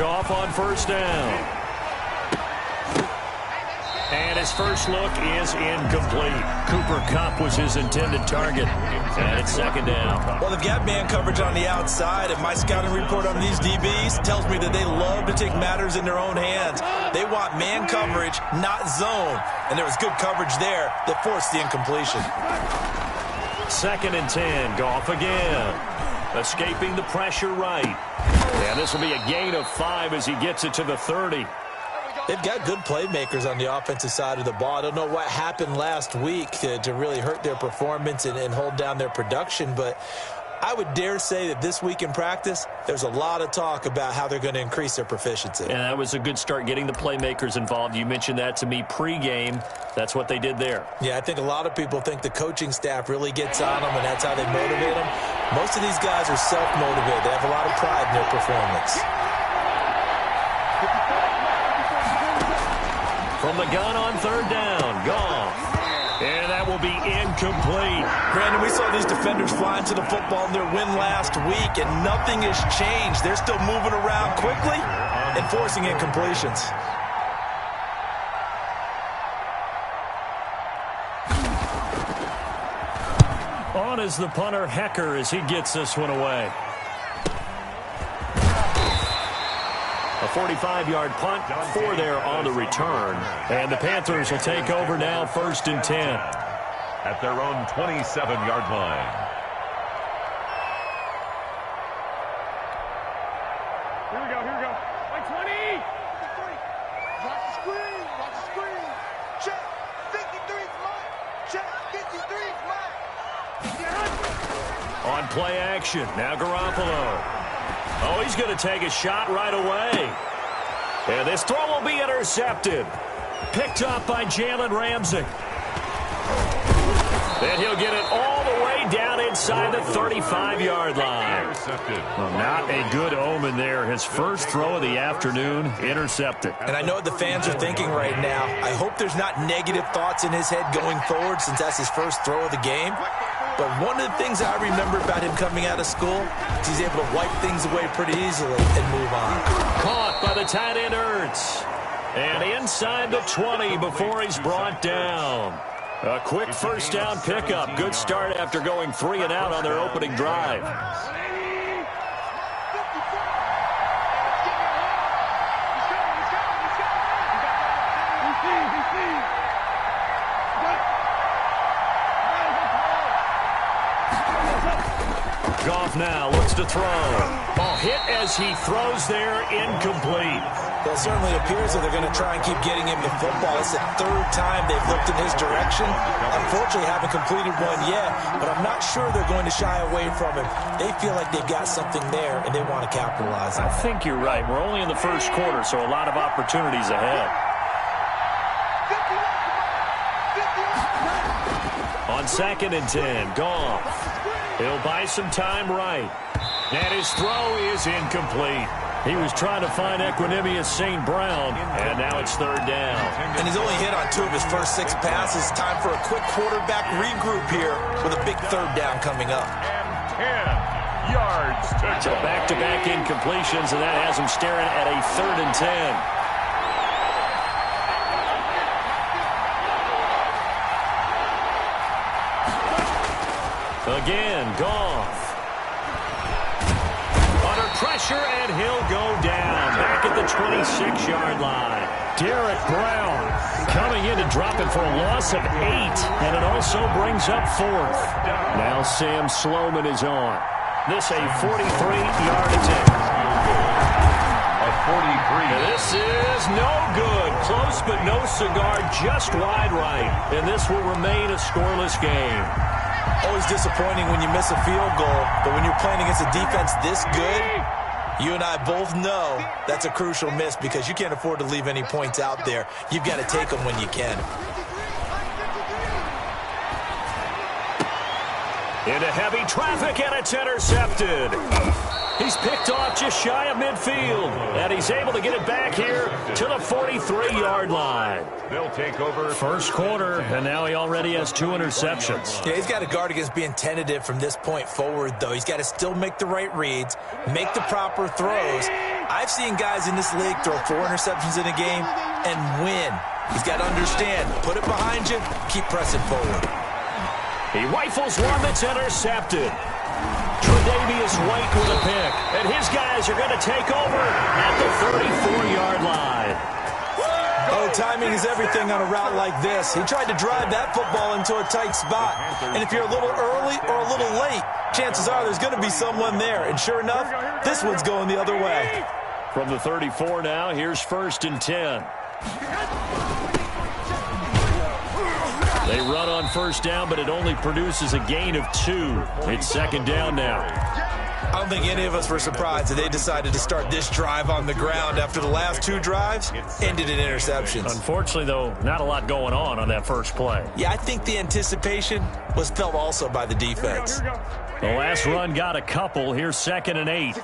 Goff on first down. And his first look is incomplete. Cooper Kupp was his intended target. And it's second down. Well, they've got man coverage on the outside, and my scouting report on these DBs tells me that they love to take matters in their own hands. They want man coverage, not zone. And there was good coverage there that forced the incompletion. 2nd and 10. Goff again. Escaping the pressure right. And this will be a gain of 5 as he gets it to the 30. They've got good playmakers on the offensive side of the ball. I don't know what happened last week to really hurt their performance and hold down their production, but I would dare say that this week in practice, there's a lot of talk about how they're going to increase their proficiency. And that was a good start, getting the playmakers involved. You mentioned that to me pregame. That's what they did there. Yeah, I think a lot of people think the coaching staff really gets on them, and that's how they motivate them. Most of these guys are self-motivated. They have a lot of pride in their performance. From the gun on 3rd down, Goff. And that will be incomplete. Brandon, we saw these defenders flying to the football in their win last week, and nothing has changed. They're still moving around quickly and forcing incompletions. On is the punter, Hecker, as he gets this one away. A 45-yard punt, 4 there on the return. And the Panthers will take over now, 1st and 10. At their own 27-yard line. Here we go. Like 20! Watch the screen, Check, 53's mine. Check, 53's mine. On play action, now Garoppolo. Oh, he's going to take a shot right away. And this throw will be intercepted. Picked up by Jalen Ramsey. Then he'll get it all the way down inside the 35-yard line. Well, not a good omen there. His first throw of the afternoon, intercepted. And I know what the fans are thinking right now. I hope there's not negative thoughts in his head going forward since that's his first throw of the game. But one of the things I remember about him coming out of school is he's able to wipe things away pretty easily and move on. Caught by the tight end, Ertz. And inside the 20 before he's brought down. A quick first down pickup. Good start after going 3 and out on their opening drive. Goff now looks to throw. Ball hit as he throws there, incomplete. Well, it certainly appears that they're going to try and keep getting him the football. It's the 3rd time they've looked in his direction. Unfortunately, haven't completed one yet, but I'm not sure they're going to shy away from him. They feel like they've got something there, and they want to capitalize on it. I think you're right. We're only in the first quarter, so a lot of opportunities ahead. On 2nd and 10, Goff. He'll buy some time right. And his throw is incomplete. He was trying to find Equanimous St. Brown, and now it's 3rd down. And he's only hit on 2 of his first 6 passes. Time for a quick quarterback regroup here with a big 3rd down coming up. And 10 yards to So back-to-back incompletions, and that has him staring at a 3rd and 10. Again, Goff. Under pressure, and he'll go down. Back at the 26-yard line. Derek Brown coming in to drop it for a loss of 8. And it also brings up 4th. Now Sam Sloman is on. This a 43-yard attempt. a 43. And this is no good. Close but no cigar, just wide right. And this will remain a scoreless game. Always disappointing when you miss a field goal, but when you're playing against a defense this good, you and I both know that's a crucial miss because you can't afford to leave any points out there. You've got to take them when you can. Into heavy traffic, and it's intercepted. He's picked off just shy of midfield, and he's able to get it back here to the 43-yard line. They'll take over. First quarter, and now he already has 2 interceptions. Yeah, he's got to guard against being tentative from this point forward, though. He's got to still make the right reads, make the proper throws, I've seen guys in this league throw 4 interceptions in a game and win. He's got to understand, put it behind you, keep pressing forward. He rifles one that's intercepted. Tre'Davious White with a pick. And his guys are going to take over at the 34-yard line. Oh, timing is everything on a route like this. He tried to drive that football into a tight spot. And if you're a little early or a little late, chances are there's going to be someone there. And sure enough, this one's going the other way. From the 34 now, here's 1st and 10. They run on 1st down, but it only produces a gain of 2. It's 2nd down now. I don't think any of us were surprised that they decided to start this drive on the ground after the last 2 drives ended in interceptions. Unfortunately, though, not a lot going on that first play. Yeah, I think the anticipation was felt also by the defense. The last run got a couple. Here's 2nd and 8.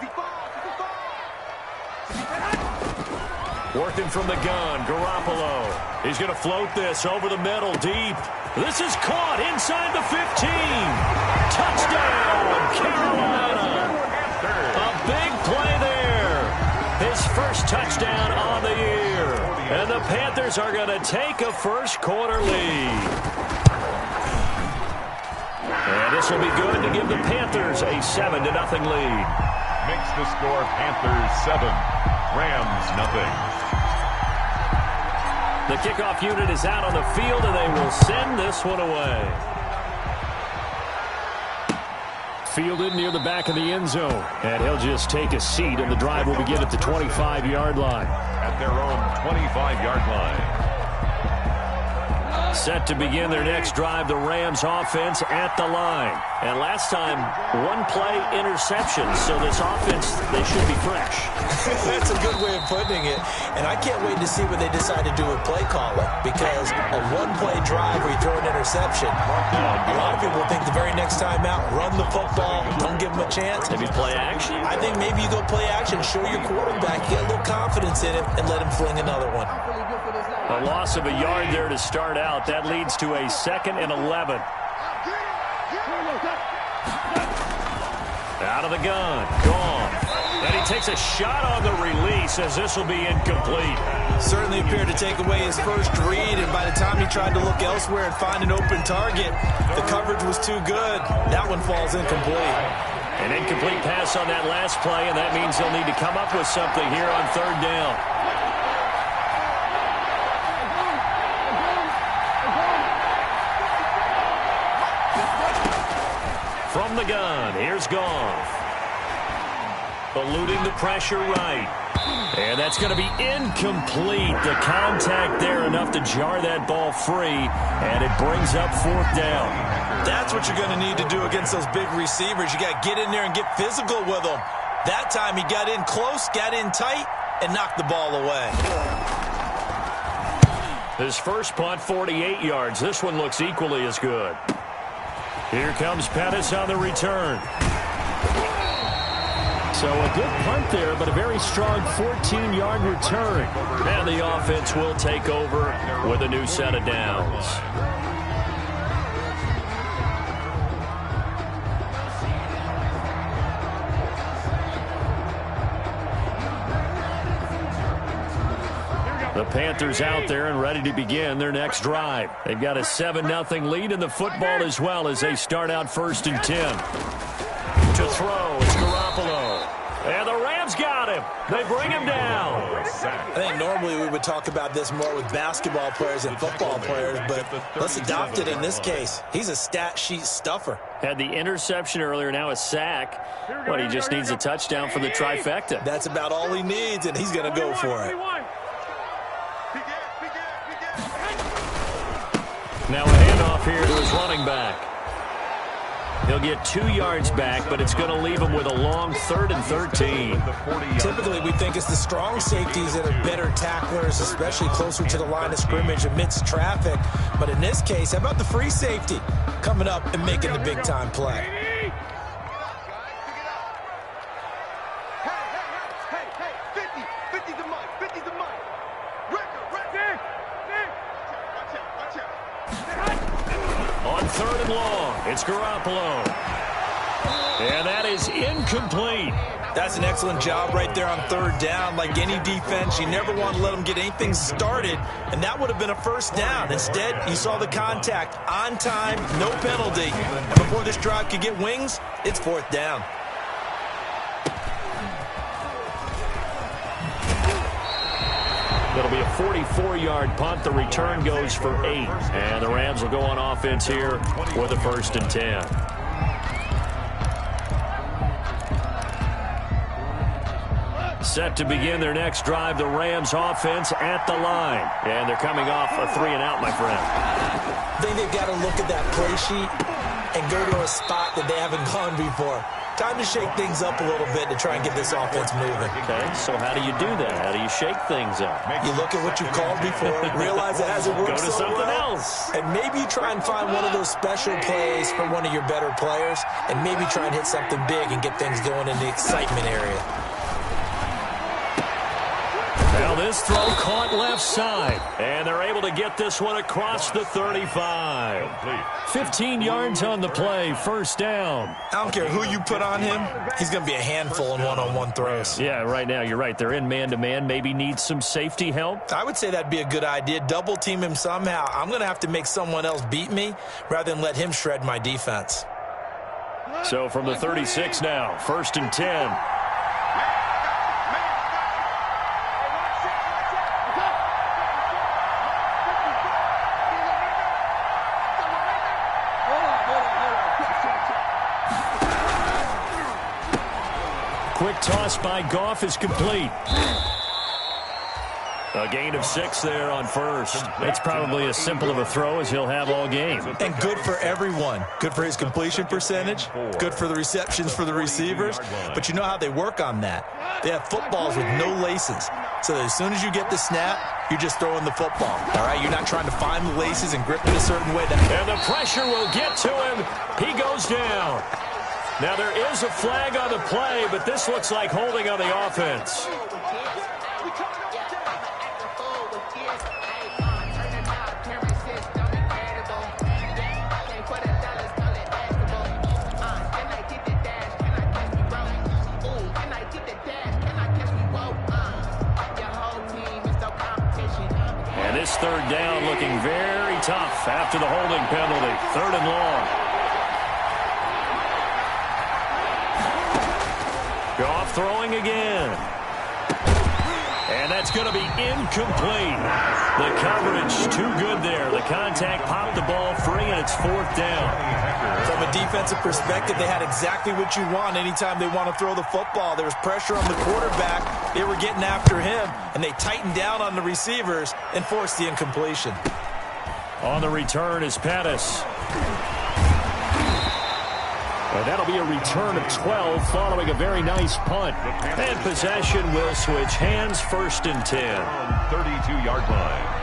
Working from the gun, Garoppolo. He's going to float this over the middle, deep. This is caught inside the 15. Touchdown, Carolina. A big play there. His first touchdown on the year. And the Panthers are going to take a first-quarter lead. And this will be good to give the Panthers a 7-0 lead. Makes the score Panthers 7, Rams nothing. The kickoff unit is out on the field, and they will send this one away. Fielded near the back of the end zone. And he'll just take a seat, and the drive will begin at the 25-yard line. At their own 25-yard line. Set to begin their next drive, the Rams offense at the line. And last time, 1-play interception, so this offense, they should be fresh. That's a good way of putting it. And I can't wait to see what they decide to do with play calling, because a 1-play drive where you throw an interception, a lot of people think the very next time out, run the football, don't give them a chance. Maybe play action? I think maybe you go play action, show your quarterback, get a little confidence in him, and let him fling another one. A loss of a yard there to start out. That leads to a 2nd and 11. Out of the gun. Gone. And he takes a shot on the release as this will be incomplete. Certainly appeared to take away his first read, and by the time he tried to look elsewhere and find an open target, the coverage was too good. That one falls incomplete. An incomplete pass on that last play, and that means they'll need to come up with something here on 3rd down. From the gun, here's Goff. Eluding the pressure right. And that's going to be incomplete. The contact there enough to jar that ball free, and it brings up 4th down. That's what you're going to need to do against those big receivers. You got to get in there and get physical with them. That time he got in close, got in tight, and knocked the ball away. His first punt, 48 yards. This one looks equally as good. Here comes Pettis on the return. So a good punt there, but a very strong 14-yard return. And the offense will take over with a new set of downs. The Panthers out there and ready to begin their next drive. They've got a 7-0 lead in the football as well as they start out 1st and 10. To throw, it's Garoppolo. And the Rams got him. They bring him down. I think normally we would talk about this more with basketball players and football players, but let's adopt it in this case. He's a stat sheet stuffer. Had the interception earlier, now a sack. But he just needs a touchdown for the trifecta. That's about all he needs, and he's going to go for it. Now a handoff here to his running back. He'll get 2 yards back, but it's going to leave him with a long 3rd and 13. Typically, we think it's the strong safeties that are better tacklers, especially closer to the line of scrimmage amidst traffic. But in this case, how about the free safety coming up and making the big-time play? On 3rd and long, it's Garoppolo. And that is incomplete. That's an excellent job right there on third down. Like any defense, you never want to let them get anything started, and that would have been a first down. Instead, you saw the contact on time, no penalty. And before this drive could get wings, it's fourth down. It'll be a 44-yard punt. The return goes for 8. And the Rams will go on offense here with a 1st and 10. Set to begin their next drive, the Rams offense at the line. And they're coming off a 3-and-out, my friend. I think they've got to look at that play sheet and go to a spot that they haven't gone before. Time to shake things up a little bit to try and get this offense moving. Okay, so how do you do that? How do you shake things up? You look at what you called before, realize it hasn't worked so well. Go to something else. And maybe you try and find one of those special plays for one of your better players, and maybe try and hit something big and get things going in the excitement area. Now this throw caught left side. And they're able to get this one across the 35. 15 yards on the play, first down. I don't care who you put on him. He's going to be a handful in one-on-one throws. Yeah, right now, you're right. They're in man-to-man. Maybe need some safety help. I would say that'd be a good idea. Double team him somehow. I'm going to have to make someone else beat me rather than let him shred my defense. So from the 36 now, 1st and 10. Quick toss by Goff is complete. A gain of 6 there on first. It's probably as simple of a throw as he'll have all game. And good for everyone. Good for his completion percentage. Good for the receptions for the receivers. But you know how they work on that. They have footballs with no laces. So that as soon as you get the snap, you're just throwing the football. All right, you're not trying to find the laces and grip it a certain way. And the pressure will get to him. He goes down. Now, there is a flag on the play, but this looks like holding on the offense. And this third down looking very tough after the holding penalty. 3rd and long. Goff throwing again. And that's going to be incomplete. The coverage too good there. The contact popped the ball free, and it's 4th down. From a defensive perspective, they had exactly what you want anytime they want to throw the football. There was pressure on the quarterback. They were getting after him, and they tightened down on the receivers and forced the incompletion. On the return is Pettis. And that'll be a return of 12 following a very nice punt. And possession will switch hands, 1st and 10. 32-yard line.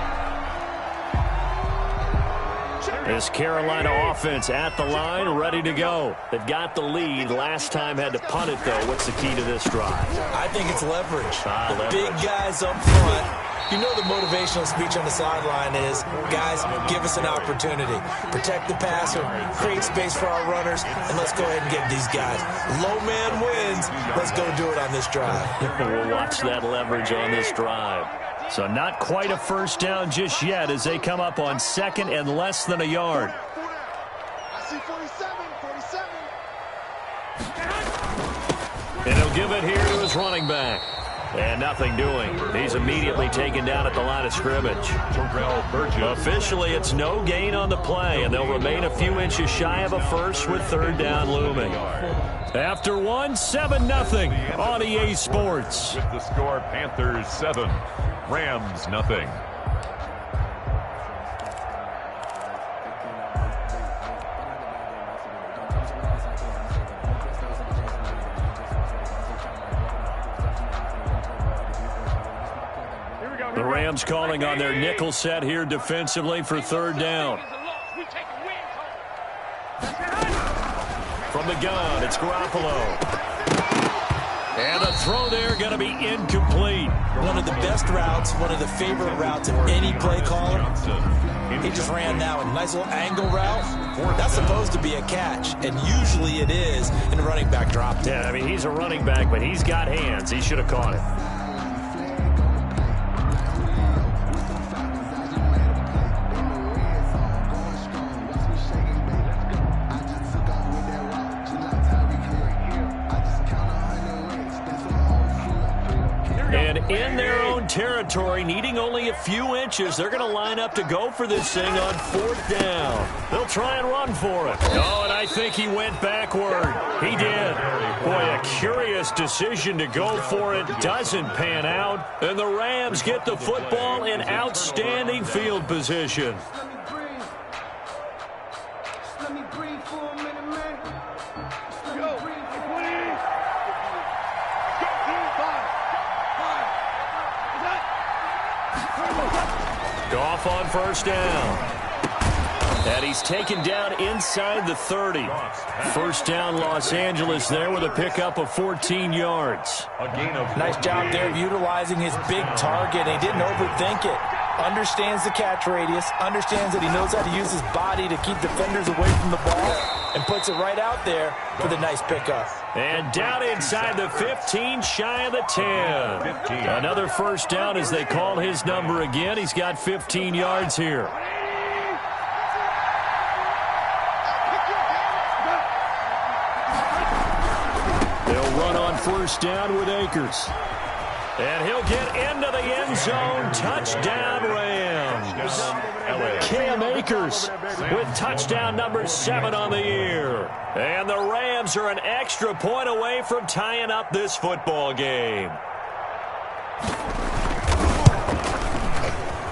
This Carolina offense at the line, ready to go. They've got the lead. Last time had to punt it, though. What's the key to this drive? I think it's leverage. Leverage. Big guys up front. You know the motivational speech on the sideline is, guys, give us an opportunity. Protect the passer, create space for our runners, and let's go ahead and get these guys. Low man wins. Let's go do it on this drive. We'll watch that leverage on this drive. So not quite a first down just yet as they come up on 2nd and less than a yard. I see 47, 47. And he'll give it here to his running back. And nothing doing. He's immediately taken down at the line of scrimmage. Officially, it's no gain on the play, and they'll remain a few inches shy of a first with 3rd down looming. After 1, 7-0 on EA Sports. With the score, Panthers 7, Rams 0. The Rams calling on their nickel set here defensively for 3rd down. From the gun, it's Garoppolo. And the throw there going to be incomplete. One of the best routes, one of the favorite routes of any play caller. He just ran now a nice little angle route. That's supposed to be a catch, and usually it is, and the running back dropped it. Yeah, I mean, he's a running back, but he's got hands. He should have caught it. And in their own territory, needing only a few inches, they're going to line up to go for this thing on 4th down. They'll try and run for it. Oh, and I think he went backward. He did. Boy, a curious decision to go for it. Doesn't pan out. And the Rams get the football in outstanding field position. Goff on 1st down. And he's taken down inside the 30. 1st down, Los Angeles there with a pickup of 14 yards. Nice job there of utilizing his big target. He didn't overthink it. Understands the catch radius. Understands that he knows how to use his body to keep defenders away from the ball. And puts it right out there for the nice pickup. And down inside the 15, shy of the 10. Another 1st down as they call his number again. He's got 15 yards here. They'll run on 1st down with Akers. And he'll get into the end zone. Touchdown, Rams. Cam Akers with touchdown number 7 on the year. And the Rams are an extra point away from tying up this football game.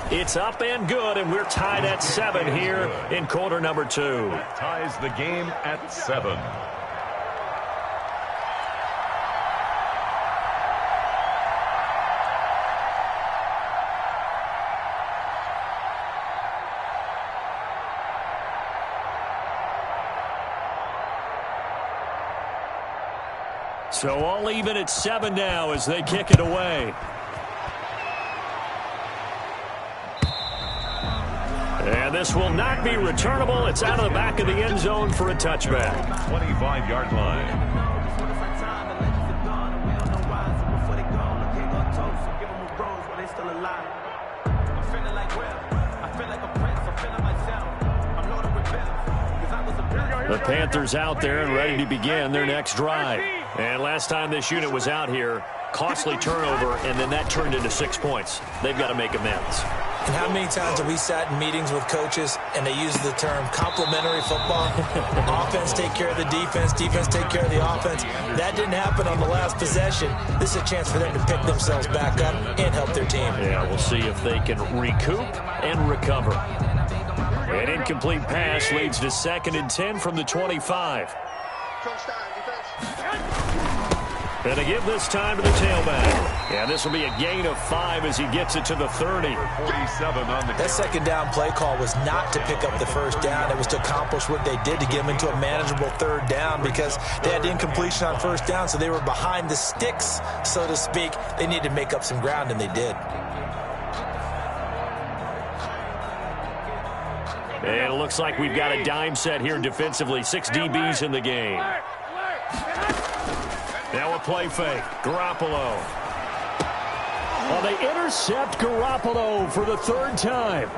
It's up and good, and we're tied at 7 here in quarter number 2. Ties the game at 7. So all even at 7 now as they kick it away. And this will not be returnable. It's out of the back of the end zone for a touchback. 25-yard line. The Panthers out there and ready to begin their next drive. And last time this unit was out here, costly turnover, and then that turned into 6 points. They've got to make amends. And how many times have we sat in meetings with coaches and they use the term complementary football? Offense take care of the defense, defense take care of the offense. That didn't happen on the last possession. This is a chance for them to pick themselves back up and help their team. Yeah, we'll see if they can recoup and recover. An incomplete pass leads to 2nd and 10 from the 25. And to give this time to the tailback. Yeah, this will be a gain of 5 as he gets it to the 30. 47 on the That 2nd down play call was not to pick up the 1st down. It was to accomplish what they did to get them into a manageable 3rd down because they had incompletion on 1st down, so they were behind the sticks, so to speak. They needed to make up some ground, and they did. And it looks like we've got a dime set here defensively. 6 DBs in the game. Now a play fake. Garoppolo. Well, they intercept Garoppolo for the 3rd time.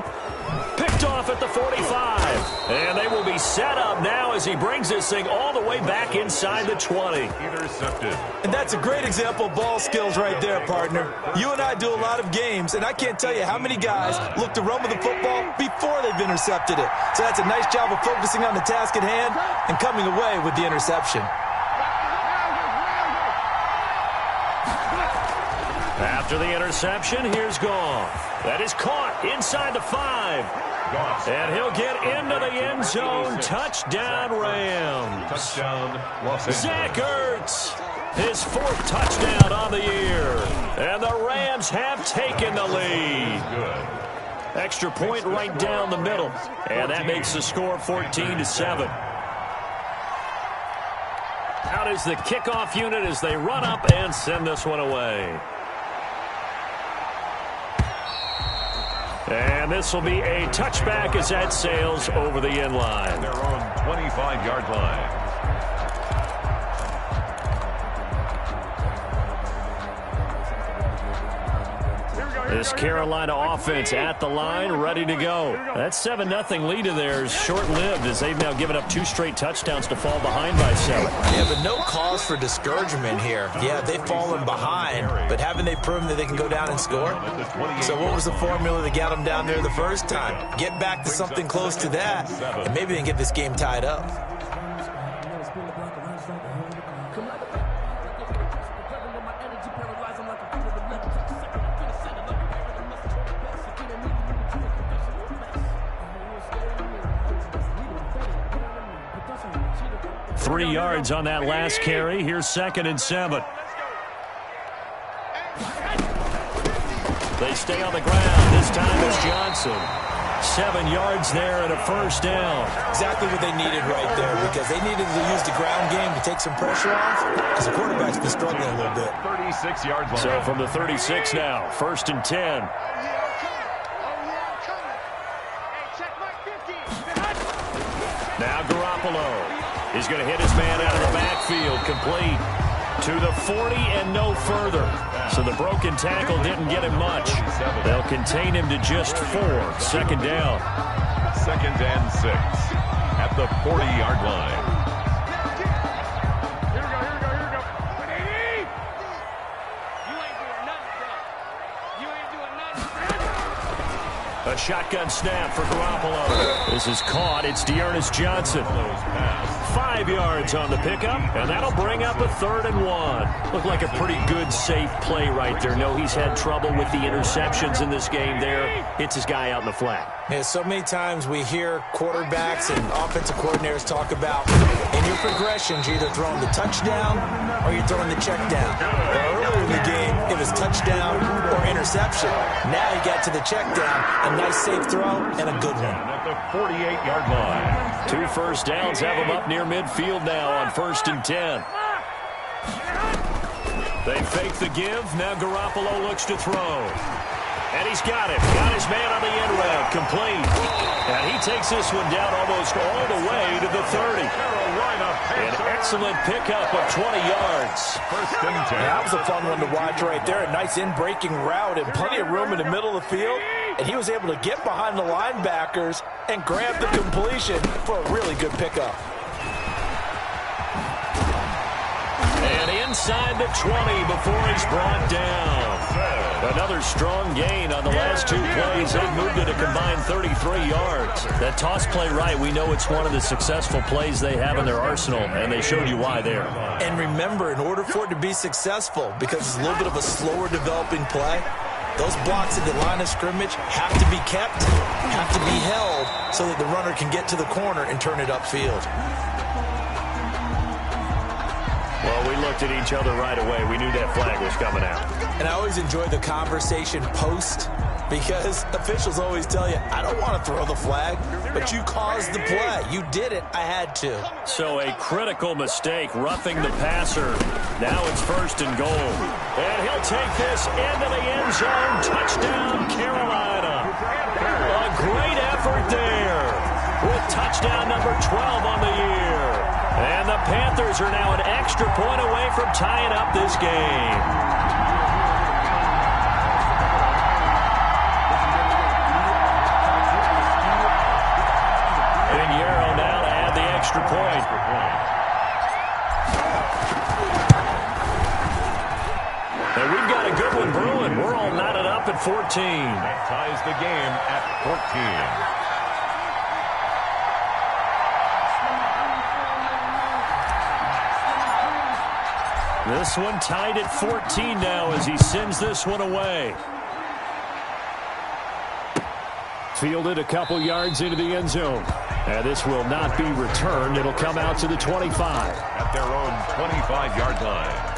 Picked off at the 45. And they will be set up now as he brings this thing all the way back inside the 20. intercepted. And that's a great example of ball skills right there, partner. You and I do a lot of games, and I can't tell you how many guys look to run with the football before they've intercepted it. So that's a nice job of focusing on the task at hand and coming away with the interception. After the interception, here's Goff. That is caught inside the 5. And he'll get into the end zone. Touchdown, Rams. Touchdown, Los Angeles. Zach Ertz, his 4th touchdown on the year. And the Rams have taken the lead. Good. Extra point right down the middle. And that makes the score 14-7. Out is the kickoff unit as they run up and send this one away. And this will be a touchback as that sails over the end line. Their own 25-yard line. This Carolina offense at the line, ready to go. That 7-0 lead of theirs short-lived as they've now given up 2 straight touchdowns to fall behind by 7. Yeah, but no cause for discouragement here. Yeah, they've fallen behind, but haven't they proven that they can go down and score? So what was the formula that got them down there the first time? Get back to something close to that, and maybe they can get this game tied up. Three yards on that last carry. Here's 2nd and 7. They stay on the ground. This time it's Johnson. 7 yards there and a first down. Exactly what they needed right there, because they needed to use the ground game to take some pressure off, because the quarterback's been struggling a little bit. 36-yard line. So from the 36 now, 1st and 10. Now Garoppolo. He's going to hit his man out of the backfield, complete to the 40 and no further. So the broken tackle didn't get him much. They'll contain him to just 4. 2nd down. 2nd and 6 at the 40-yard line. A shotgun snap for Garoppolo. This is caught. It's Dearness Johnson. 5 yards on the pickup, and that'll bring up a 3rd and 1. Looked like a pretty good, safe play right there. No, he's had trouble with the interceptions in this game there. Hits his guy out in the flat. Yeah, so many times we hear quarterbacks and offensive coordinators talk about in your progressions, you're either throwing the touchdown or you're throwing the check down. Earlier in the game, it was touchdown or interception. Now you got to the check down, a nice safe throw and a good one. At the 48-yard line. 2 first downs have him up near midfield now on 1st and 10. They fake the give. Now Garoppolo looks to throw. And he's got it. Got his man on the end route. Complete. And he takes this one down almost all the way to the 30. An excellent pickup of 20 yards. 1st and 10. That was a fun one to watch right there. A nice in-breaking route and plenty of room in the middle of the field. And he was able to get behind the linebackers and grab the completion for a really good pickup. And inside the 20 before he's brought down. Another strong gain on the last 2 plays. They've moved it a combined 33 yards. That toss play right, we know it's one of the successful plays they have in their arsenal, and they showed you why there. And remember, in order for it to be successful, because it's a little bit of a slower developing play, those blocks at the line of scrimmage have to be kept, have to be held, so that the runner can get to the corner and turn it upfield. Well, we looked at each other right away. We knew that flag was coming out. And I always enjoy the conversation post, because officials always tell you, I don't want to throw the flag, but you caused the play. You did it. I had to. So a critical mistake, roughing the passer. Now it's 1st and goal. And he'll take this into the end zone. Touchdown, Carolina. A great effort there with touchdown number 12 on the year. And the Panthers are now an extra point away from tying up this game. Pinheiro now to add the extra point. And we've got a good one brewing. We're all knotted up at 14. That ties the game at 14. This one tied at 14 now as he sends this one away. Fielded a couple yards into the end zone. And this will not be returned. It'll come out to the 25. At their own 25-yard line.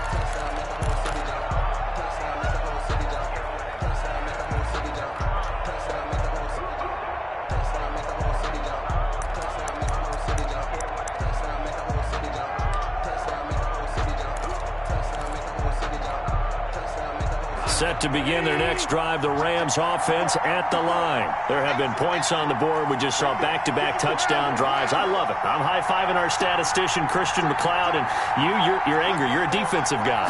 Set to begin their next drive, the Rams offense at the line. There have been points on the board. We just saw back-to-back touchdown drives. I love it. I'm high-fiving our statistician, Christian McLeod, and you're angry. You're a defensive guy.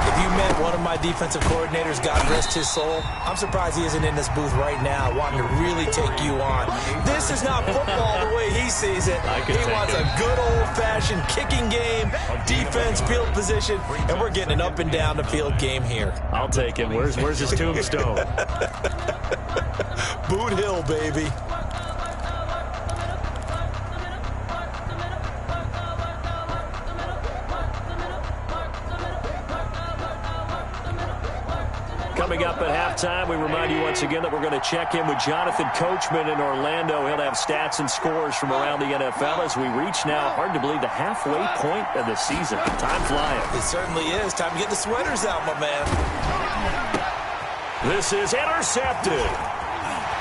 If you met one of my defensive coordinators, God rest his soul, I'm surprised he isn't in this booth right now wanting to really take you on. This is not football the way he sees it. He wants a good old-fashioned kicking game, defense, field position, and we're getting an up-and-down-the-field game here. I'll take it. Where's his tombstone? Boot Hill, baby. Coming up at halftime, we remind you once again that we're going to check in with Jonathan Coachman in Orlando. He'll have stats and scores from around the NFL as we reach now, hard to believe, the halfway point of the season. Time flying. It certainly is. Time to get the sweaters out, my man. This is intercepted.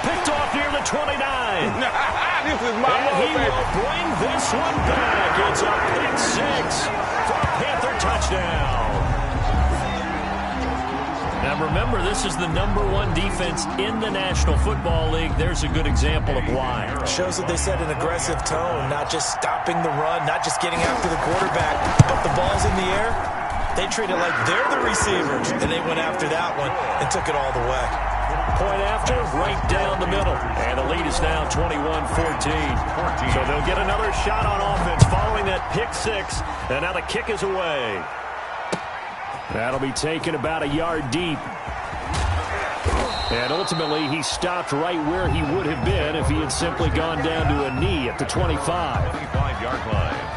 Picked off near the 29. This is my and he will bring this one back. It's a pick six for a Panther touchdown. Now remember, this is the #1 defense in the National Football League. There's a good example of why. Shows that they set an aggressive tone, not just stopping the run, not just getting after the quarterback, but the ball's in the air. They treat it like they're the receivers, and they went after that one and took it all the way. Point after, right down the middle. And the lead is now 21-14. So they'll get another shot on offense following that pick six. And now the kick is away. That'll be taken about a yard deep. And ultimately, he stopped right where he would have been if he had simply gone down to a knee at the 25. 25-yard line.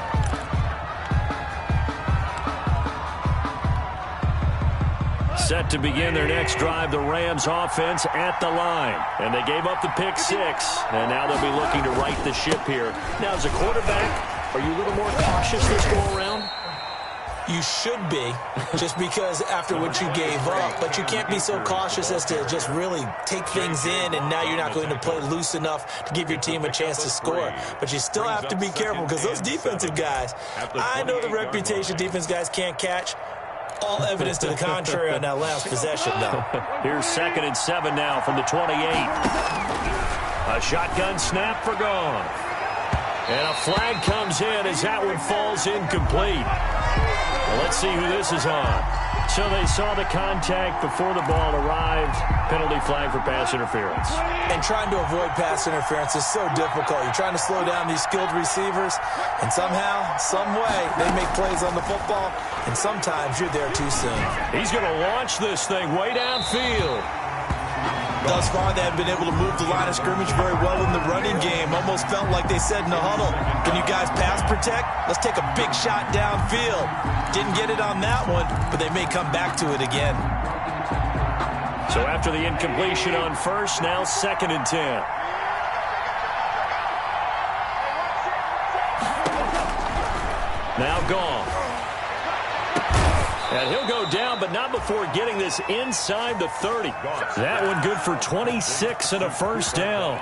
Set to begin their next drive, the Rams offense at the line. And they gave up the pick six, and now they'll be looking to right the ship here. Now, as a quarterback, are you a little more cautious this go around? You should be, just because after what you gave up. But you can't be so cautious as to just really take things in, and now you're not going to play loose enough to give your team a chance to score. But you still have to be careful, because those defensive guys, I know the reputation defense guys can't catch. All evidence to the contrary on that last possession, though. Here's 2nd and 7 now from the 28. A shotgun snap for gone. And a flag comes in as that one falls incomplete. Well, let's see who this is on. So they saw the contact before the ball arrived. Penalty flag for pass interference. And trying to avoid pass interference is so difficult. You're trying to slow down these skilled receivers, and somehow, some way, they make plays on the football, and sometimes you're there too soon. He's going to launch this thing way downfield. Thus far, they have been able to move the line of scrimmage very well in the running game. Almost felt like they said in the huddle, can you guys pass protect? Let's take a big shot downfield. Didn't get it on that one, but they may come back to it again. So after the incompletion on first, now 2nd and 10. Now gone. And he'll go down, but not before getting this inside the 30. That one good for 26 and a first down.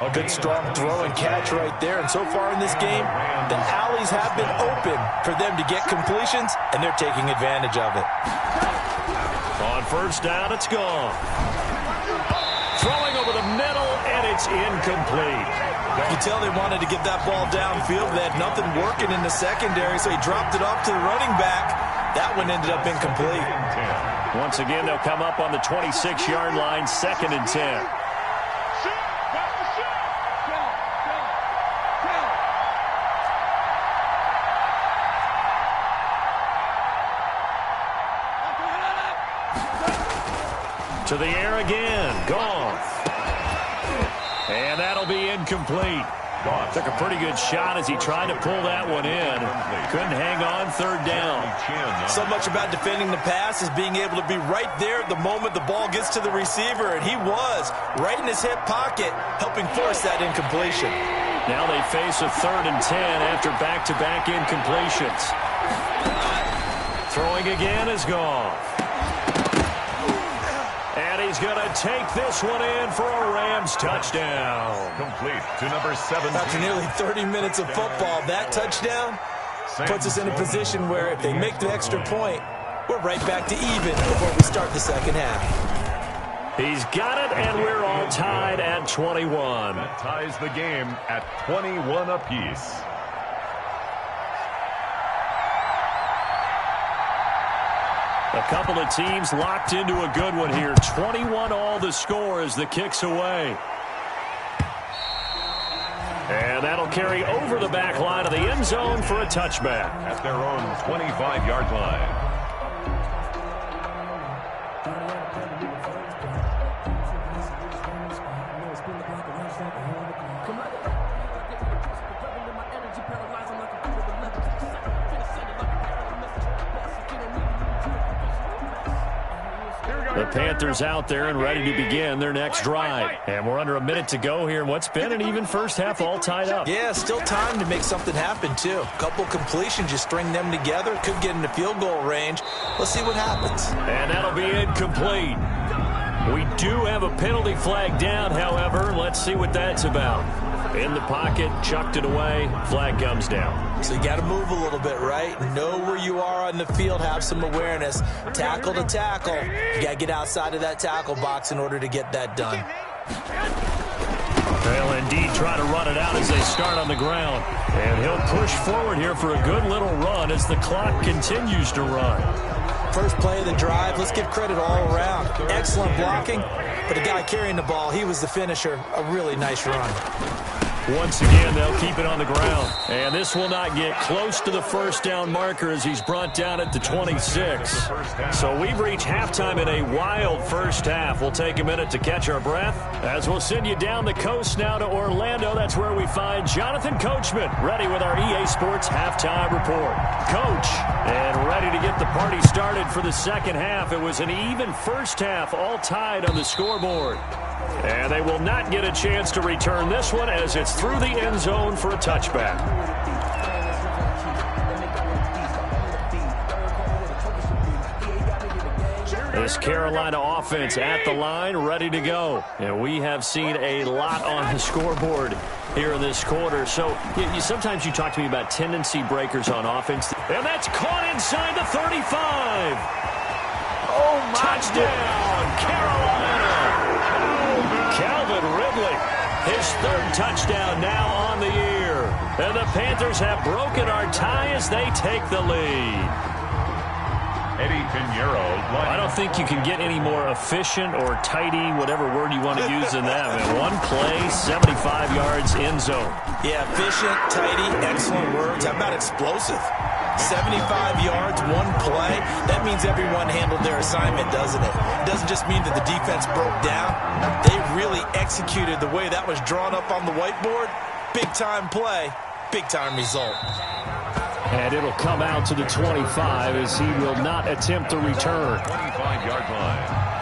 A good strong throw and catch right there. And so far in this game, the alleys have been open for them to get completions, and they're taking advantage of it. On first down, it's gone. Throwing over the middle, and it's incomplete. You can tell they wanted to get that ball downfield. They had nothing working in the secondary, so he dropped it off to the running back. That one ended up incomplete. Once again, they'll come up on the 26-yard line, 2nd and 10. To the air again. Gone. And that'll be incomplete. Took a pretty good shot as he tried to pull that one in. Couldn't hang on, 3rd down. So much about defending the pass is being able to be right there at the moment the ball gets to the receiver, and he was right in his hip pocket, helping force that incompletion. Now they face a 3rd and 10 after back-to-back incompletions. Throwing again is gone. And he's going to take this one in for a Rams touchdown. Complete to number 7. After nearly 30 minutes of football, that touchdown puts us in a position where if they make the extra point, we're right back to even before we start the second half. He's got it, and we're all tied at 21. That ties the game at 21 apiece. A couple of teams locked into a good one here. 21 all the score as the kick's away. And that'll carry over the back line of the end zone for a touchback. At their own 25-yard line. The Panthers out there and ready to begin their next drive. And we're under a minute to go here in what's been an even first half, all tied up. Yeah, still time to make something happen, too. A couple completions, just string them together. Could get into field goal range. Let's see what happens. And that'll be incomplete. We do have a penalty flag down, however. Let's see what that's about. In the pocket, chucked it away, flag comes down. So you got to move a little bit, right? Know where you are on the field, have some awareness. Tackle to tackle. You got to get outside of that tackle box in order to get that done. They'll indeed try to run it out as they start on the ground. And he'll push forward here for a good little run as the clock continues to run. First play of the drive, let's give credit all around. Excellent blocking, but the guy carrying the ball, he was the finisher. A really nice run. Once again, they'll keep it on the ground. And this will not get close to the first down marker as he's brought down at the 26. So we've reached halftime in a wild first half. We'll take a minute to catch our breath as we'll send you down the coast now to Orlando. That's where we find Jonathan Coachman ready with our EA Sports Halftime Report. Coach, and ready to get the party started for the second half. It was an even first half, all tied on the scoreboard. And they will not get a chance to return this one as it's through the end zone for a touchback. This Carolina offense at the line, ready to go. And we have seen a lot on the scoreboard here in this quarter. So sometimes you talk to me about tendency breakers on offense. And that's caught inside the 35. Oh, my Touchdown, Carolina. Calvin Ridley, his third touchdown now on the year. And the Panthers have broken our tie as they take the lead. Eddie Pinheiro. I don't think you can get any more efficient or tidy, whatever word you want to use in that. In one play, 75 yards in zone. Yeah, efficient, tidy, excellent words. How about explosive? 75 yards, one play. That means everyone handled their assignment, doesn't it? It doesn't just mean that the defense broke down. They really executed the way that was drawn up on the whiteboard. Big-time play, big-time result. And it'll come out to the 25 as he will not attempt to return. 25-yard line.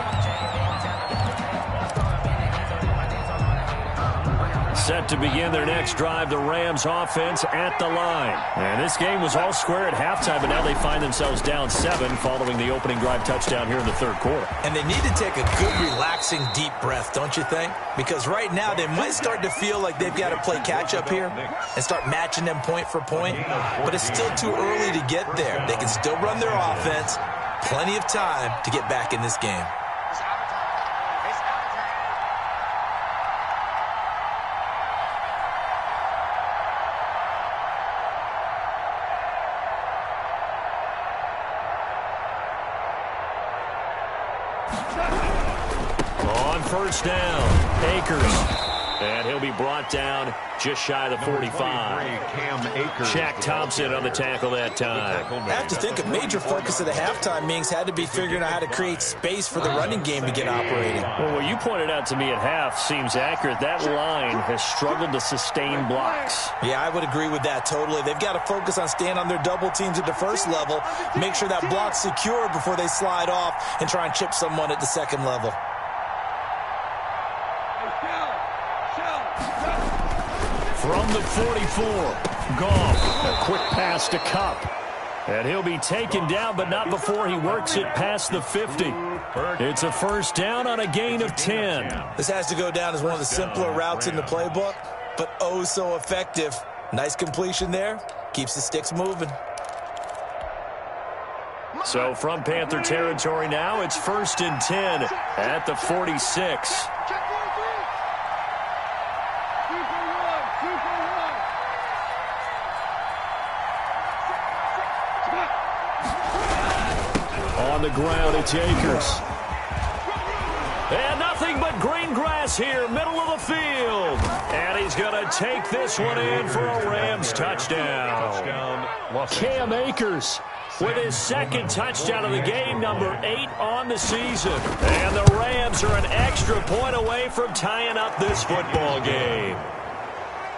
Set to begin their next drive, the Rams offense at the line. And this game was all square at halftime, but now they find themselves down 7 following the opening drive touchdown here in the third quarter. And they need to take a good, relaxing, deep breath, don't you think? Because right now they might start to feel like they've got to play catch-up here and start matching them point for point. But it's still too early to get there. They can still run their offense. Plenty of time to get back in this game. On first down, Akers. And he'll be brought down just shy of the 45. Shaq Thompson on the tackle that time. I have to think a major focus of the halftime meetings had to be figuring out how to create space for the running game to get operating. Well, what you pointed out to me at half seems accurate. That line has struggled to sustain blocks. Yeah, I would agree with that totally. They've got to focus on staying on their double teams at the first level, make sure that block's secure before they slide off and try and chip someone at the second level. From the 44, Goff, a quick pass to Kupp. And he'll be taken down, but not before he works it past the 50. It's a first down on a gain of 10. This has to go down as one of the simpler routes in the playbook, but oh so effective. Nice completion there. Keeps the sticks moving. So from Panther territory now, it's 1st and 10 at the 46. On the ground, it's Akers. And nothing but green grass here, middle of the field. And he's going to take this one in for a Rams touchdown. Cam Akers with his second touchdown of the game, number 8 on the season. And the Rams are an extra point away from tying up this football game.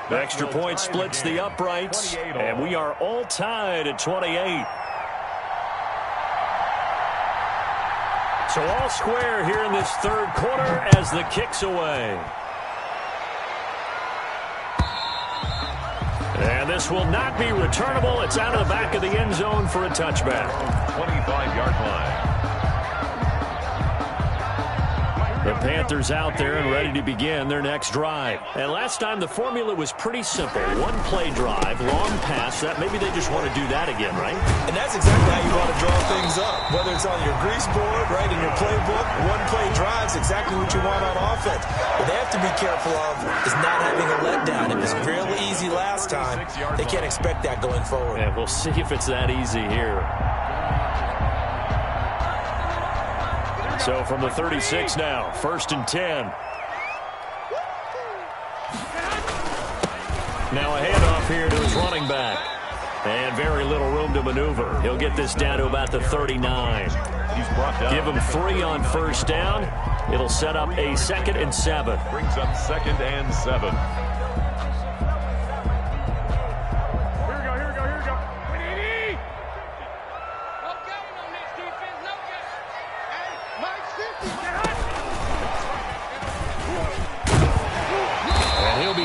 The extra point splits the uprights, and we are all tied at 28. So all square here in this third quarter as the kick's away. And this will not be returnable. It's out of the back of the end zone for a touchback. 25-yard line. The Panthers out there and ready to begin their next drive. And last time the formula was pretty simple. One-play drive, long pass. That maybe they just want to do that again, right? And that's exactly how you want to draw things up. Whether it's on your grease board, right, in your playbook, one-play drive is exactly what you want on offense. What they have to be careful of is not having a letdown. It was real easy last time. They can't expect that going forward. And we'll see if it's that easy here. So from the 36 now, 1st and 10. Now a handoff here to his running back. And very little room to maneuver. He'll get this down to about the 39. Give him 3 on first down. It'll set up a 2nd and 7. Brings up 2nd and 7.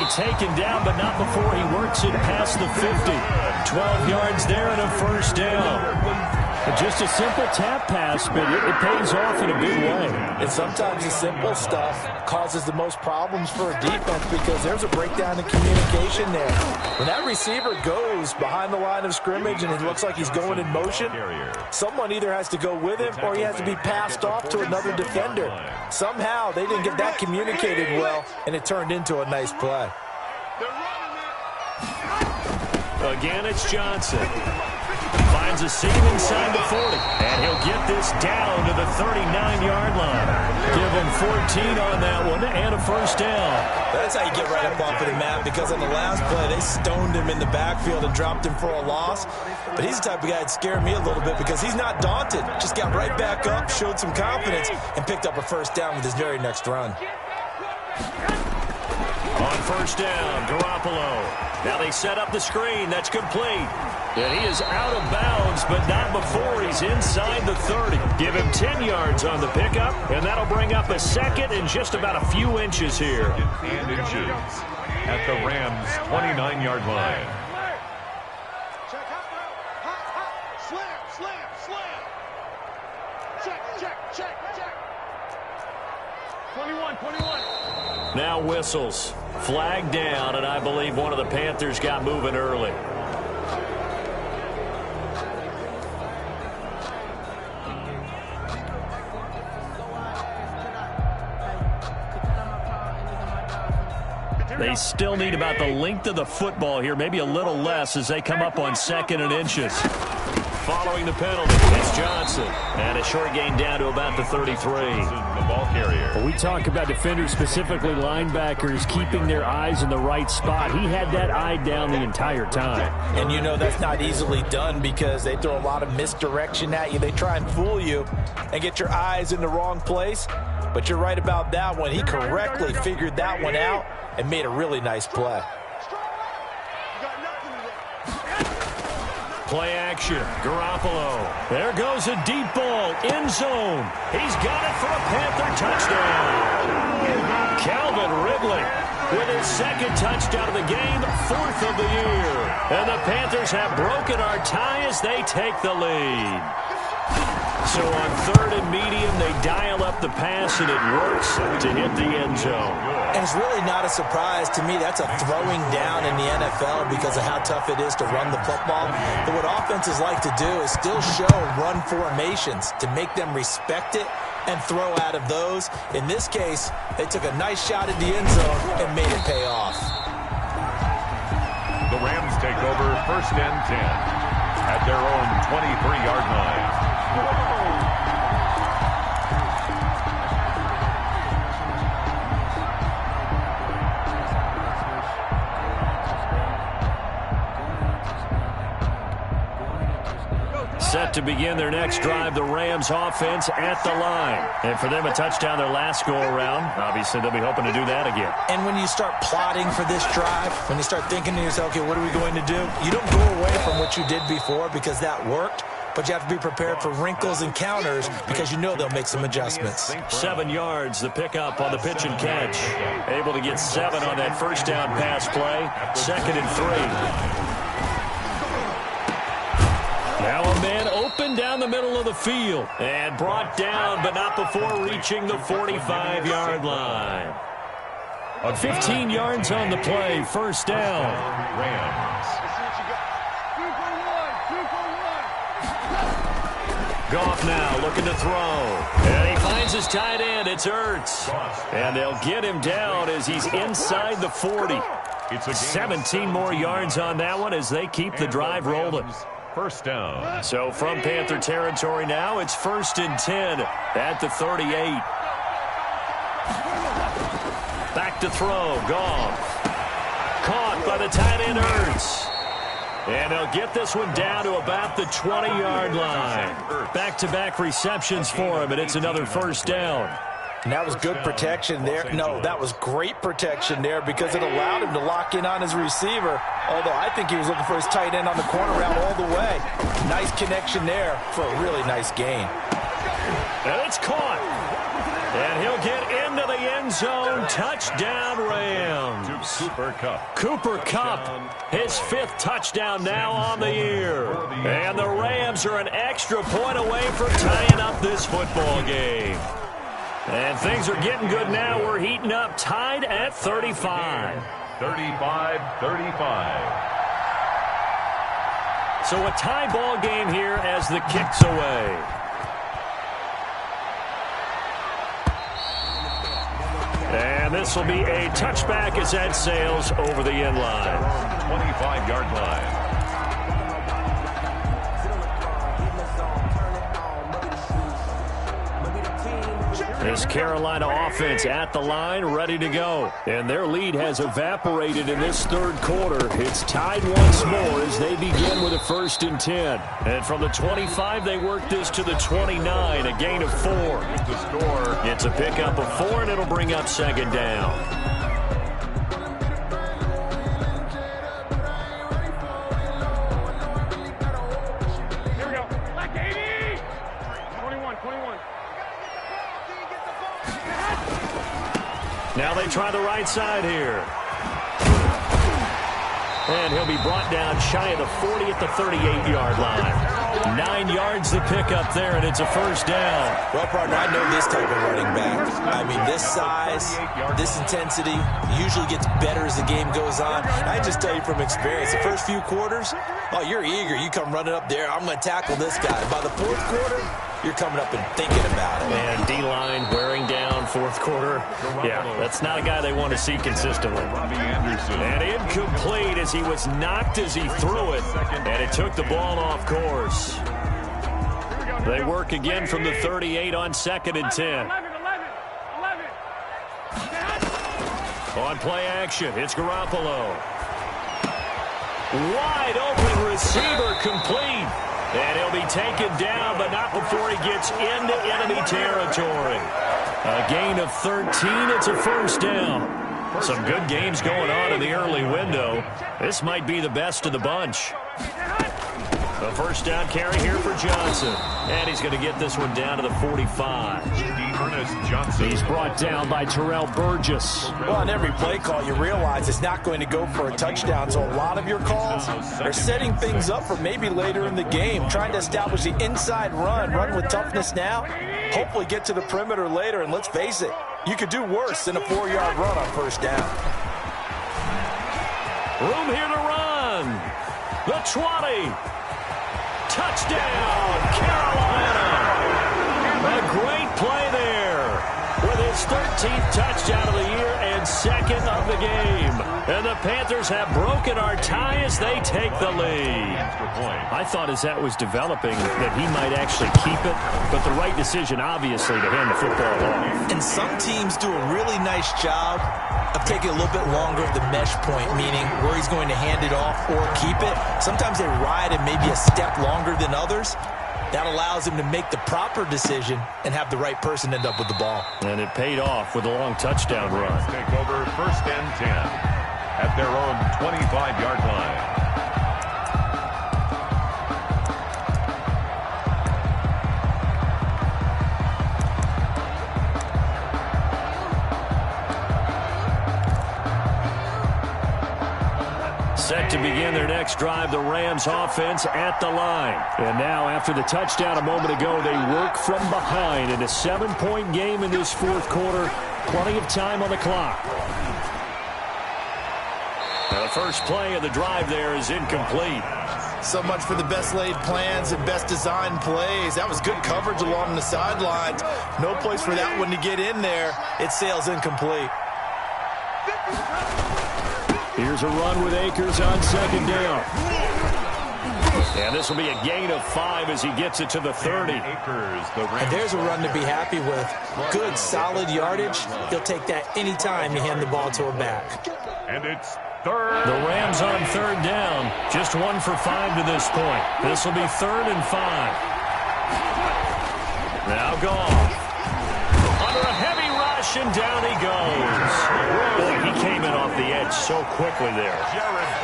Taken down, but not before he works it past the 50. 12 yards there and a 1st down. Just a simple tap pass, but it pays off in a big way. And sometimes the simple stuff causes the most problems for a defense because there's a breakdown in communication there. When that receiver goes behind the line of scrimmage and it looks like he's going in motion, someone either has to go with him or he has to be passed off to another defender. Somehow they didn't get that communicated well, and it turned into a nice play. Again, it's Johnson. Finds a seam inside the 40. And he'll get this down to the 39-yard line. Give him 14 on that one and a 1st down. That's how you get right up off of the map, because on the last play, they stoned him in the backfield and dropped him for a loss. But he's the type of guy that scared me a little bit because he's not daunted. Just got right back up, showed some confidence, and picked up a 1st down with his very next run. On 1st down, Garoppolo. Now they set up the screen. That's complete. And he is out of bounds, but not before he's inside the 30. Give him 10 yards on the pickup, and that'll bring up a 2nd and just about a few inches here. And inches at the Rams' 29-yard line. Now whistles. Flag down, and I believe one of the Panthers got moving early. They still need about the length of the football here, maybe a little less as they come up on 2nd and inches. Following the penalty, it's Johnson. And a short gain down to about the 33. The ball carrier. Well, we talk about defenders, specifically linebackers, keeping their eyes in the right spot. He had that eye down the entire time. And you know that's not easily done because they throw a lot of misdirection at you. They try and fool you and get your eyes in the wrong place. But you're right about that one. He correctly figured that one out and made a really nice play. Play action, Garoppolo. There goes a deep ball, end zone. He's got it for a Panther touchdown. Calvin Ridley with his 2nd touchdown of the game, 4th of the year. And the Panthers have broken our tie as they take the lead. So on 3rd and medium, they dial up the pass, and it works to hit the end zone. And it's really not a surprise to me. That's a throwing down in the NFL because of how tough it is to run the football. But what offenses like to do is still show run formations to make them respect it and throw out of those. In this case, they took a nice shot at the end zone and made it pay off. The Rams take over 1st and 10 at their own 23-yard line. Set to begin their next drive, the Rams offense at the line. And for them, a touchdown their last go-around. Obviously, they'll be hoping to do that again. And when you start plotting for this drive, when you start thinking to yourself, okay, what are we going to do? You don't go away from what you did before because that worked, but you have to be prepared for wrinkles and counters because you know they'll make some adjustments. 7 yards, the pickup on the pitch and catch. Able to get 7 on that first down pass play. 2nd and 3. Now a man open down the middle of the field and brought down, but not before reaching the 45-yard line. 15 yards on the play, 1st down. Rams. Goff now looking to throw. And he finds his tight end. It's Ertz. And they'll get him down as he's inside the 40. 17 more yards on that one as they keep the drive rolling. 1st down. So from Panther territory now, it's 1st and 10 at the 38. Back to throw. Goff. Caught by the tight end Ertz. And they'll get this one down to about the 20-yard line. Back-to-back receptions for him, and it's another 1st down. And that was good protection there. No, that was great protection there because it allowed him to lock in on his receiver. Although I think he was looking for his tight end on the corner route all the way. Nice connection there for a really nice gain. And it's caught. And he'll get into the end zone. Touchdown, Rams. Cooper Kupp. Cooper Kupp, his 5th touchdown now on the year. And the Rams are an extra point away from tying up this football game. And things are getting good now. We're heating up, tied at 35. 35-35. So a tie ball game here as the kick's away. And this will be a touchback as that sails over the end line. 25-yard line. This Carolina offense at the line, ready to go. And their lead has evaporated in this 3rd quarter. It's tied once more as they begin with a 1st and 10. And from the 25, they work this to the 29, a gain of 4. The score. It's a pickup of 4, and it'll bring up 2nd down. Here we go. Black 80. 21. Now they try the right side here. And he'll be brought down shy of the 40 at the 38-yard line. 9 yards to pick up there, and it's a 1st down. Well, partner, I know this type of running back. I mean, this size, this intensity usually gets better as the game goes on. I just tell you from experience, the first few quarters, oh, you're eager. You come running up there, I'm going to tackle this guy. By the 4th quarter, you're coming up and thinking about it. And D-line wearing down 4th quarter. Yeah, that's not a guy they want to see consistently. And incomplete as he was knocked as he threw it. And it took the ball off course. They work again from the 38 on 2nd and 10. On play action, it's Garoppolo. Wide open receiver complete. And he'll be taken down, but not before he gets into enemy territory. A gain of 13. It's a 1st down. Some good games going on in the early window. This might be the best of the bunch. A 1st down carry here for Johnson. And he's going to get this one down to the 45. He's brought down by Terrell Burgess. Well, on every play call, you realize it's not going to go for a touchdown. So a lot of your calls are setting things up for maybe later in the game, trying to establish the inside run with toughness now, hopefully get to the perimeter later. And let's face it, you could do worse than a 4-yard run on first down. Room here to run. The 20. Touchdown, Carolina. A great play there with his 13th touchdown of the year and second of the game. And the Panthers have broken our tie as they take the lead. I thought as that was developing that he might actually keep it, but the right decision, obviously, to hand the football off. And some teams do a really nice job of taking a little bit longer of the mesh point, meaning where he's going to hand it off or keep it. Sometimes they ride it maybe a step longer than others. That allows him to make the proper decision and have the right person end up with the ball. And it paid off with a long touchdown run. Take over 1st and 10 at their own 25-yard line. Set to begin their next drive, the Rams offense at the line. And now after the touchdown a moment ago, they work from behind in a 7-point game in this fourth quarter. Plenty of time on the clock. Now the first play of the drive there is incomplete. So much for the best laid plans and best designed plays. That was good coverage along the sidelines. No place for that one to get in there. It sails incomplete. Here's a run with Akers on second down. And this will be a gain of 5 as he gets it to the 30. And there's a run to be happy with. Good, solid yardage. He'll take that any time you hand the ball to a back. And it's third. The Rams on third down. Just 1 for 5 to this point. This will be 3rd and 5. Now Goff. Under a heavy rush, and down he goes. Boy, he came in off the edge so quickly there.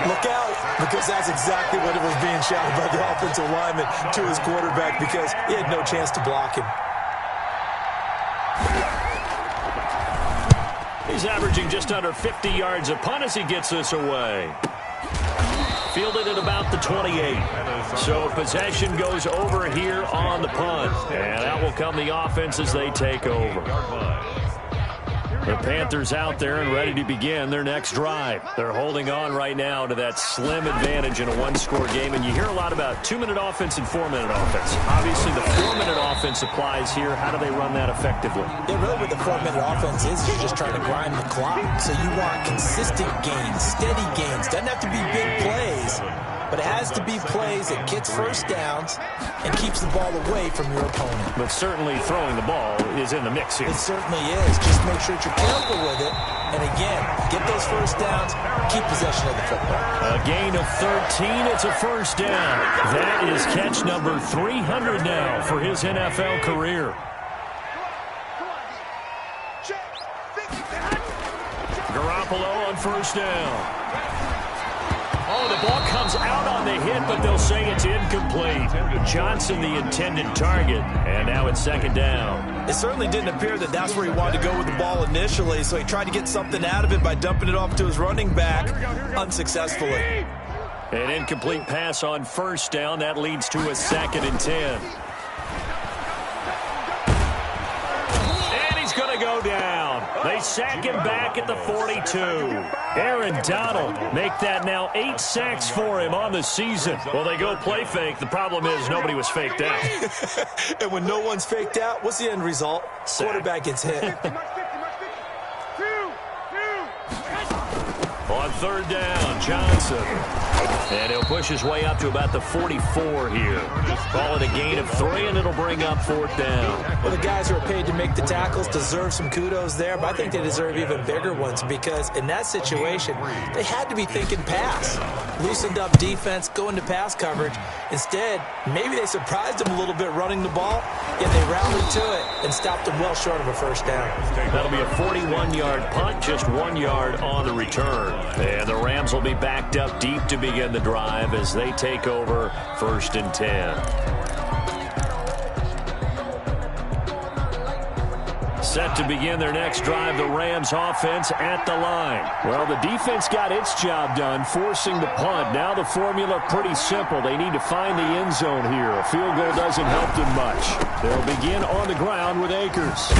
Look out, because that's exactly what it was being shouted by the offensive lineman to his quarterback, because he had no chance to block him. He's averaging just under 50 yards a punt as he gets this away. Fielded at about the 28. So possession goes over here on the punt. And out will come the offense as they take over. The Panthers out there and ready to begin their next drive. They're holding on right now to that slim advantage in a one-score game. And you hear a lot about 2-minute offense and 4-minute offense. Obviously, the 4-minute offense applies here. How do they run that effectively? Yeah, really what the 4-minute offense is you're just trying to grind the clock. So you want consistent gains, steady gains. Doesn't have to be big plays, but it has to be plays that gets first downs and keeps the ball away from your opponent. But certainly throwing the ball is in the mix here. It certainly is. Just make sure that you're careful with it. And again, get those first downs, keep possession of the football. A gain of 13, it's a first down. That is catch number 300 now for his NFL career. Garoppolo on first down. Oh, the ball comes out on the hit, but they'll say it's incomplete. Johnson, the intended target, and now it's second down. It certainly didn't appear that that's where he wanted to go with the ball initially, so he tried to get something out of it by dumping it off to his running back unsuccessfully. An incomplete pass on first down. That leads to a 2nd and 10. And he's going to go down. They sack him back at the 42. Aaron Donald make that now 8 sacks for him on the season. Well, they go play fake. The problem is nobody was faked out. And when no one's faked out, what's the end result? Sack. Quarterback gets hit. On third down, Johnson. And he'll push his way up to about the 44 here. Call it a gain of 3, and it'll bring up 4th down. Well, the guys who are paid to make the tackles deserve some kudos there, but I think they deserve even bigger ones because in that situation, they had to be thinking pass. Loosened up defense, go into pass coverage. Instead, maybe they surprised them a little bit running the ball, yet they rallied to it and stopped them well short of a first down. That'll be a 41-yard punt, just 1 yard on the return. And the Rams will be backed up deep to begin the drive as they take over 1st and 10. Set to begin their next drive, the Rams offense at the line. Well, the defense got its job done, forcing the punt. Now the formula pretty simple. They need to find the end zone here. A field goal doesn't help them much. They'll begin on the ground with Akers.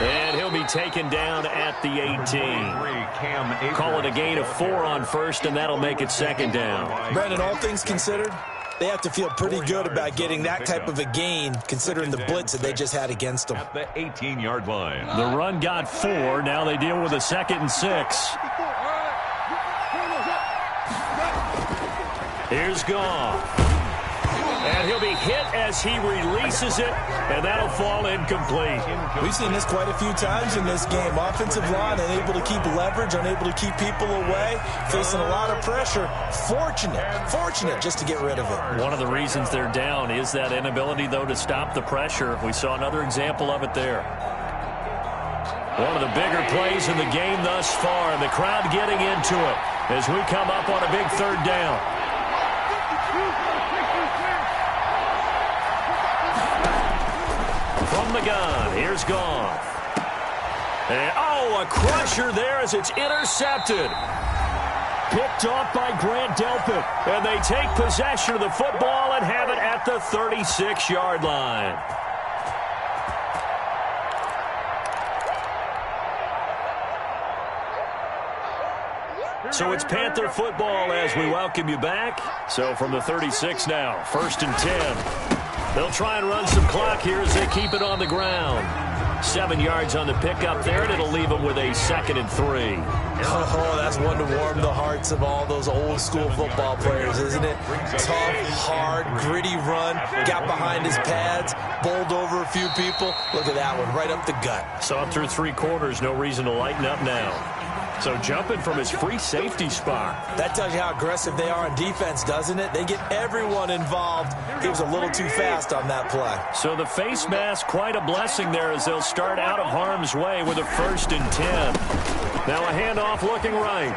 And he'll be taken down at the 18. Call it a gain of 4 on first, and that'll make it second down. Brandon, all things considered, they have to feel pretty good about getting that type of a gain, considering the blitz that they just had against them. At the 18-yard line. The run got 4. Now they deal with a 2nd and 6. Here's Goff. And he'll be hit as he releases it, and that'll fall incomplete. We've seen this quite a few times in this game. Offensive line unable to keep leverage, unable to keep people away, facing a lot of pressure. Fortunate just to get rid of it. One of the reasons they're down is that inability, though, to stop the pressure. We saw another example of it there. One of the bigger plays in the game thus far, and the crowd getting into it as we come up on a big 3rd down. From the gun, here's Goff. And, a crusher there as it's intercepted. Picked off by Grant Delpit. And they take possession of the football and have it at the 36-yard line. So it's Panther football as we welcome you back. So from the 36 now, 1st and 10. They'll try and run some clock here as they keep it on the ground. 7 yards on the pickup there, and it'll leave them with a 2nd and 3. Oh, that's one to warm the hearts of all those old-school football players, isn't it? Tough, hard, gritty run, got behind his pads, bowled over a few people. Look at that one, right up the gut. Saw it through 3 quarters, no reason to lighten up now. So jumping from his free safety spot. That tells you how aggressive they are on defense, doesn't it? They get everyone involved. He was a little too fast on that play. So the face mask, quite a blessing there as they'll start out of harm's way with a 1st and 10. Now a handoff looking right.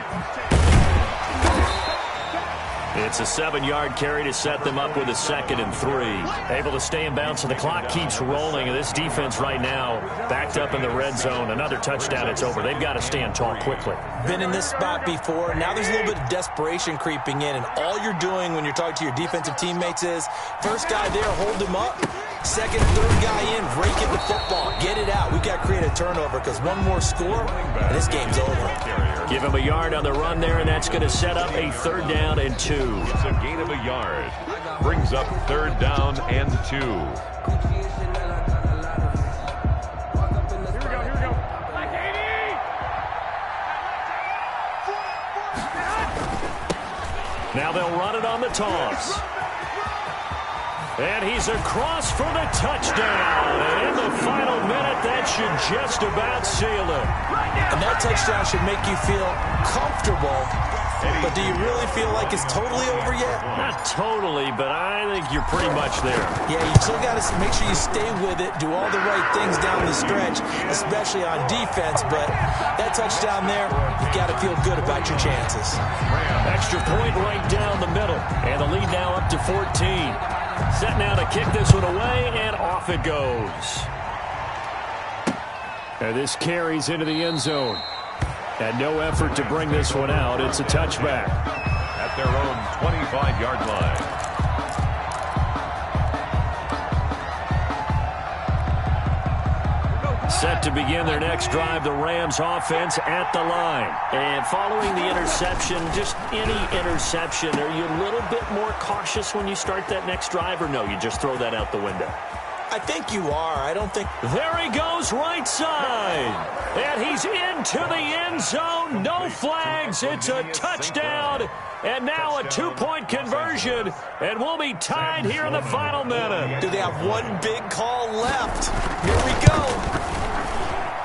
It's a 7-yard carry to set them up with a 2nd and 3. Able to stay in bounds, and the clock keeps rolling. And this defense right now backed up in the red zone. Another touchdown, it's over. They've got to stand tall quickly. Been in this spot before. Now there's a little bit of desperation creeping in. And all you're doing when you're talking to your defensive teammates is, first guy there, hold him up. 2nd, 3rd guy in, break it the football. Get it out. We've got to create a turnover because one more score, and this game's over. Give him a yard on the run there, and that's going to set up a 3rd down and 2. It's a gain of a yard. Brings up 3rd down and 2. Here we go. Like 80! Now they'll run it on the toss. And he's across for the touchdown. And in the final minute, that should just about seal it. And that touchdown should make you feel comfortable. But do you really feel like it's totally over yet? Not totally, but I think you're pretty much there. Yeah, you still got to make sure you stay with it, do all the right things down the stretch, especially on defense. But that touchdown there, you've got to feel good about your chances. Extra point right down the middle. And the lead now up to 14. Set now to kick this one away, and off it goes. And this carries into the end zone. And no effort to bring this one out. It's a touchback. At their own 25-yard line. Set to begin their next drive, the Rams offense at the line. And following the interception, just any interception, are you a little bit more cautious when you start that next drive, or no, you just throw that out the window? I think you are. I don't think... There he goes right side. And he's into the end zone. No flags. It's a touchdown. And now a 2-point conversion. And we'll be tied here in the final minute. Do they have one big call left? Here we go.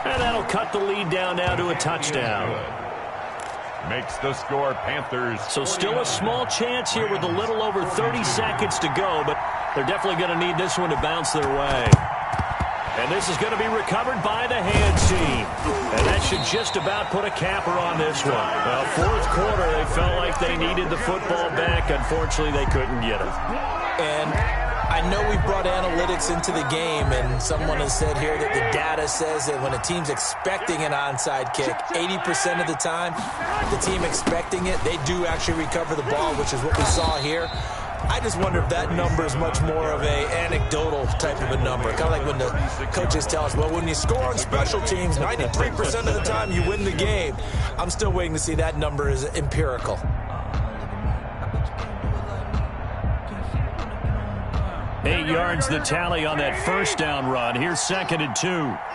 And that'll cut the lead down now to a touchdown. Makes the score Panthers. So still a small chance here with a little over 30 seconds to go, but they're definitely going to need this one to bounce their way. And this is going to be recovered by the hands team. And that should just about put a capper on this one. Well, 4th quarter, they felt like they needed the football back. Unfortunately, they couldn't get it. And I know we brought analytics into the game, and someone has said here that the data says that when a team's expecting an onside kick, 80% of the time, the team expecting it, they do actually recover the ball, which is what we saw here. I just wonder if that number is much more of a anecdotal type of a number. Kind of like when the coaches tell us, well, when you score on special teams, 93% of the time you win the game. I'm still waiting to see that number is empirical. 8 yards the tally on that first down run. Here's 2nd and 2.